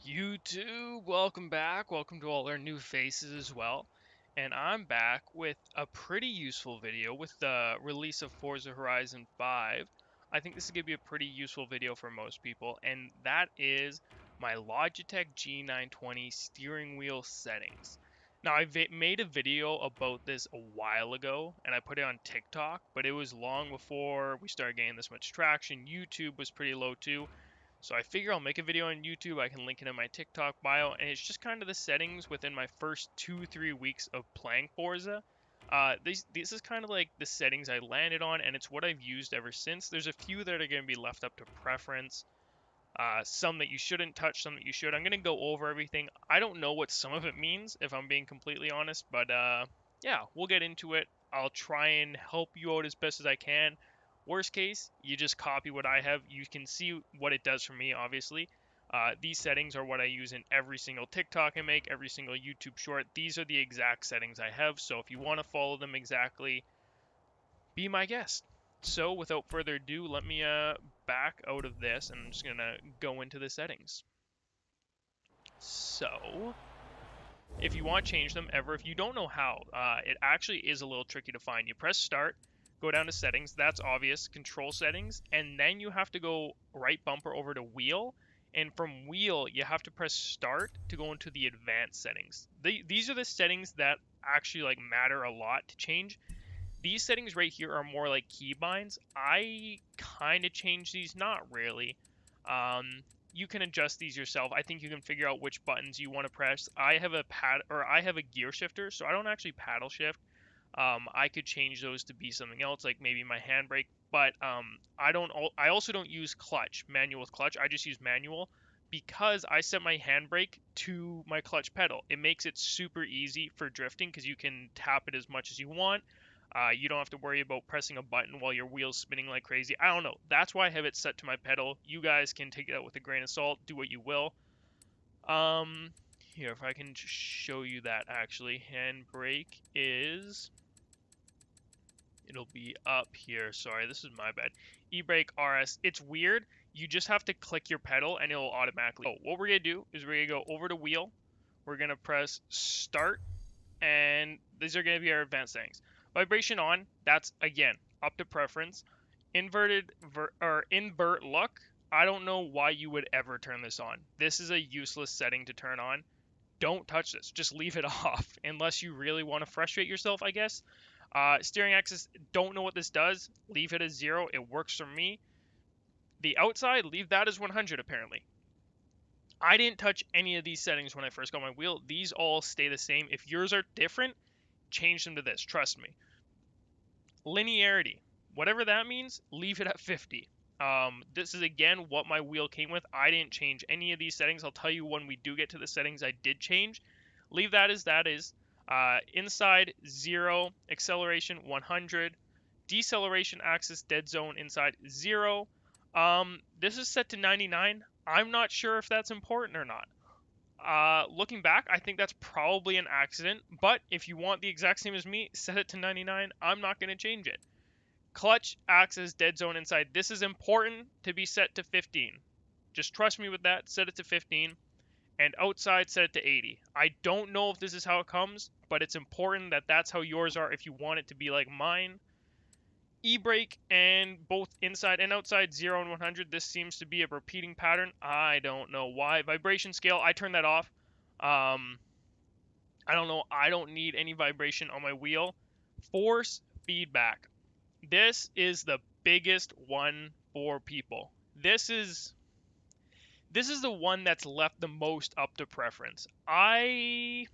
YouTube, welcome back. Welcome to all our new faces as well. And I'm back with a pretty useful video with the release of Forza Horizon 5. I think this is going to be a pretty useful video for most people, and that is my Logitech G920 steering wheel settings. Now, I made a video about this a while ago, and I put it on TikTok, but it was long before we started getting this much traction. YouTube was pretty low too. So I figure I'll make a video on YouTube. I can link it in my TikTok bio, and it's just kind of the settings within my first 2-3 weeks of playing Forza. This is kind of like the settings I landed on, and it's what I've used ever since. There's a few that are going to be left up to preference. Some that you shouldn't touch, some that you should. I'm going to go over everything. I don't know what some of it means, if I'm being completely honest, but yeah, we'll get into it. I'll try and help you out as best as I can. Worst case, you just copy what I have. You can see what it does for me, obviously. These settings are what I use in every single TikTok I make, every single YouTube short. These are the exact settings I have, so if you want to follow them exactly, be my guest. So without further ado, let me back out of this, and I'm just going to go into the settings. So, if you want to change them ever, if you don't know how, it actually is a little tricky to find. You press start, go down to settings, that's obvious, control settings, and then you have to go right bumper over to wheel, and from wheel you have to press start to go into the advanced settings. These are the settings that actually like matter a lot to change. These settings right here are more like keybinds. I kind of change these, not really. You can adjust these yourself. I think you can figure out which buttons you want to press. I have a gear shifter, so I don't actually paddle shift. I could change those to be something else, like maybe my handbrake. But I also don't use manual with clutch. I just use manual because I set my handbrake to my clutch pedal. It makes it super easy for drifting because you can tap it as much as you want. You don't have to worry about pressing a button while your wheel's spinning like crazy. I don't know. That's why I have it set to my pedal. You guys can take it out with a grain of salt. Do what you will. Here, if I can just show you that actually. Handbrake is... It'll be up here. Sorry, this is my bad. E-brake RS. It's weird. You just have to click your pedal and it'll automatically... Oh, what we're going to do is we're going to go over to wheel. We're going to press start. And these are going to be our advanced settings. Vibration on, that's again up to preference. Invert look, I don't know why you would ever turn this on. This is a useless setting to turn on. Don't touch this, just leave it off unless you really want to frustrate yourself, I guess. Steering axis, don't know what this does. Leave it as 0, it works for me. The outside, leave that as 100 apparently. I didn't touch any of these settings when I first got my wheel. These all stay the same. If yours are different, change them to this, trust me. Linearity, whatever that means, leave it at 50. This is again what my wheel came with. I didn't change any of these settings. I'll tell you when we do get to the settings I did change. Leave that as that is. Inside 0, acceleration 100, deceleration axis dead zone inside 0. This is set to 99. I'm not sure if that's important or not. Looking back, I think that's probably an accident, but if you want the exact same as me, set it to 99. I'm not going to change it. Clutch acts as dead zone inside. This is important to be set to 15. Just trust me with that. Set it to 15. And outside, set it to 80. I don't know if this is how it comes, but it's important that that's how yours are if you want it to be like mine. E-brake and both inside and outside 0 and 100. This seems to be a repeating pattern. I don't know why. Vibration scale, I turned that off. I don't know. I don't need any vibration on my wheel. Force feedback. This is the biggest one for people. This is the one that's left the most up to preference. I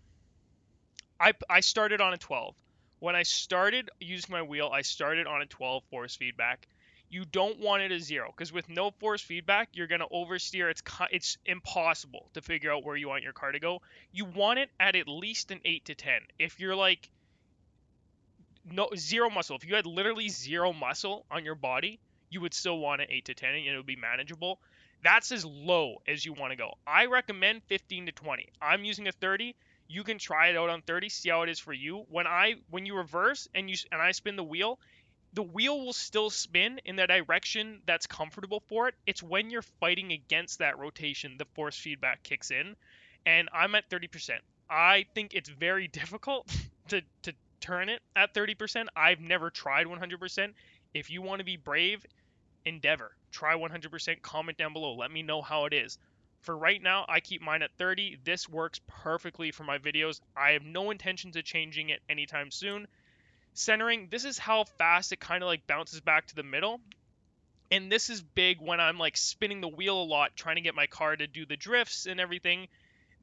started on a 12. When I started using my wheel, I started on a 12 force feedback. You don't want it as 0, because with no force feedback, you're going to oversteer. It's impossible to figure out where you want your car to go. You want it at least an 8 to 10. If you're like, no, 0 muscle. If you had literally 0 muscle on your body, you would still want an 8 to 10, and it would be manageable. That's as low as you want to go. I recommend 15 to 20. I'm using a 30. You can try it out on 30, see how it is for you. When you reverse and I spin the wheel, the wheel will still spin in the direction that's comfortable for it. It's when you're fighting against that rotation, the force feedback kicks in. And I'm at 30%. I think it's very difficult to turn it at 30%. I've never tried 100%. If you want to be brave, endeavor. Try 100%. Comment down below. Let me know how it is. For right now, I keep mine at 30. This works perfectly for my videos. I have no intentions of changing it anytime soon. Centering, this is how fast it kind of like bounces back to the middle. And this is big when I'm like spinning the wheel a lot, trying to get my car to do the drifts and everything.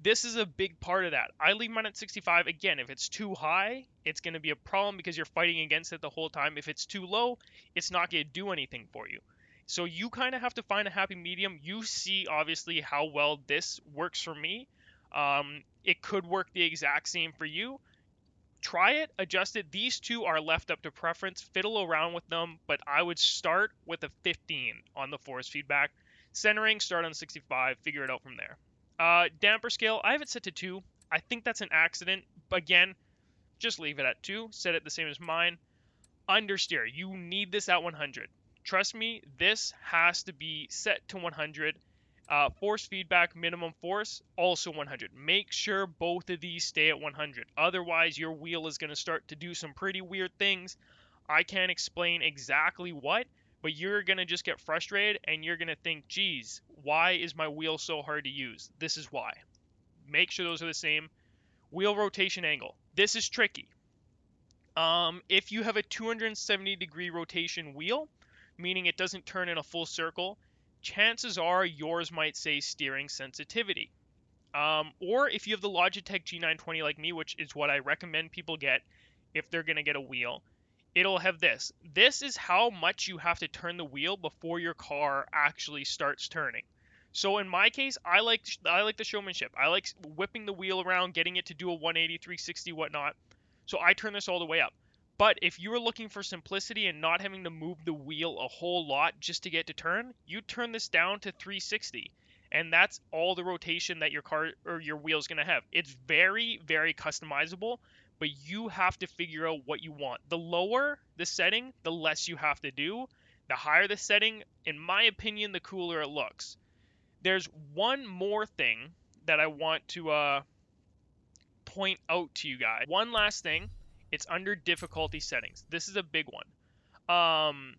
This is a big part of that. I leave mine at 65. Again, if it's too high, it's going to be a problem because you're fighting against it the whole time. If it's too low, it's not going to do anything for you. So you kind of have to find a happy medium. You see, obviously, how well this works for me. It could work the exact same for you. Try it, adjust it. These two are left up to preference. Fiddle around with them, but I would start with a 15 on the force feedback. Centering, start on 65, figure it out from there. Damper scale, I have it set to 2. I think that's an accident. But again, just leave it at 2. Set it the same as mine. Understeer, you need this at 100. Trust me, this has to be set to 100. Force feedback, minimum force, also 100. Make sure both of these stay at 100. Otherwise, your wheel is going to start to do some pretty weird things. I can't explain exactly what, but you're going to just get frustrated and you're going to think, geez, why is my wheel so hard to use? This is why. Make sure those are the same. Wheel rotation angle. This is tricky. If you have a 270-degree rotation wheel, meaning it doesn't turn in a full circle, chances are yours might say steering sensitivity. Or if you have the Logitech G920 like me, which is what I recommend people get if they're going to get a wheel, it'll have this. This is how much you have to turn the wheel before your car actually starts turning. So in my case, I like the showmanship. I like whipping the wheel around, getting it to do a 180, 360, whatnot. So I turn this all the way up. But if you are looking for simplicity and not having to move the wheel a whole lot just to get to turn, you turn this down to 360. And that's all the rotation that your car or your wheel is going to have. It's very, very customizable, but you have to figure out what you want. The lower the setting, the less you have to do. The higher the setting, in my opinion, the cooler it looks. There's one more thing that I want to point out to you guys. One last thing. It's under difficulty settings. This is a big one.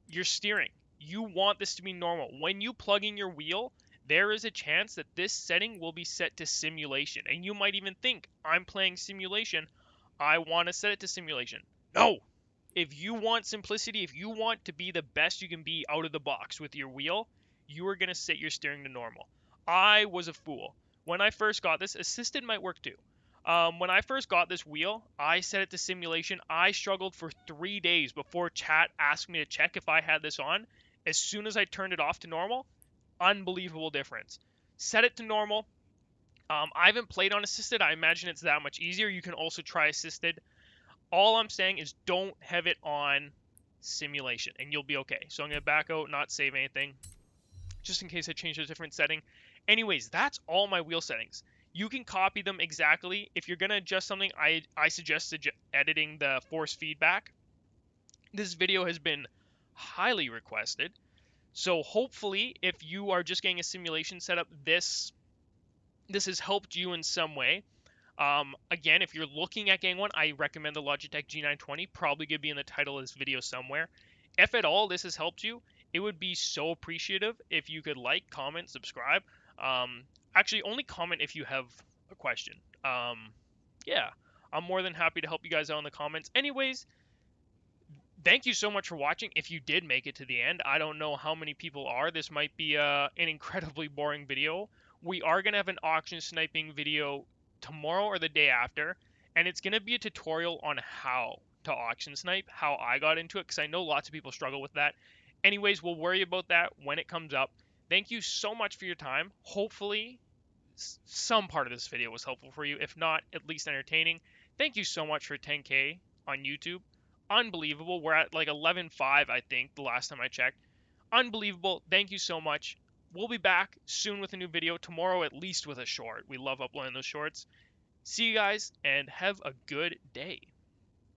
Your steering. You want this to be normal. When you plug in your wheel, there is a chance that this setting will be set to simulation. And you might even think, I'm playing simulation. I want to set it to simulation. No! If you want simplicity, if you want to be the best you can be out of the box with your wheel, you are going to set your steering to normal. I was a fool. When I first got this, assisted might work too. When I first got this wheel, I set it to simulation. I struggled for 3 days before chat asked me to check if I had this on. As soon as I turned it off to normal, unbelievable difference. Set it to normal. I haven't played on assisted. I imagine it's that much easier. You can also try assisted. All I'm saying is don't have it on simulation and you'll be okay. So I'm going to back out, not save anything, just in case I change a different setting. Anyways, that's all my wheel settings. You can copy them exactly. If you're going to adjust something, I suggest editing the force feedback. This video has been highly requested. So hopefully, if you are just getting a simulation setup, this has helped you in some way. Again, if you're looking at getting one, I recommend the Logitech G920. Probably going to be in the title of this video somewhere. If at all this has helped you, it would be so appreciative if you could like, comment, subscribe. Actually, only comment if you have a question. Yeah, I'm more than happy to help you guys out in the comments. Anyways, thank you so much for watching. If you did make it to the end, I don't know how many people are. This might be an incredibly boring video. We are going to have an auction sniping video tomorrow or the day after, and it's going to be a tutorial on how to auction snipe, how I got into it, because I know lots of people struggle with that. Anyways, we'll worry about that when it comes up. Thank you so much for your time. Hopefully, some part of this video was helpful for you. If not, at least entertaining. Thank you so much for 10K on YouTube. Unbelievable. We're at like 11.5, I think, the last time I checked. Unbelievable. Thank you so much. We'll be back soon with a new video. Tomorrow, at least with a short. We love uploading those shorts. See you guys, and have a good day.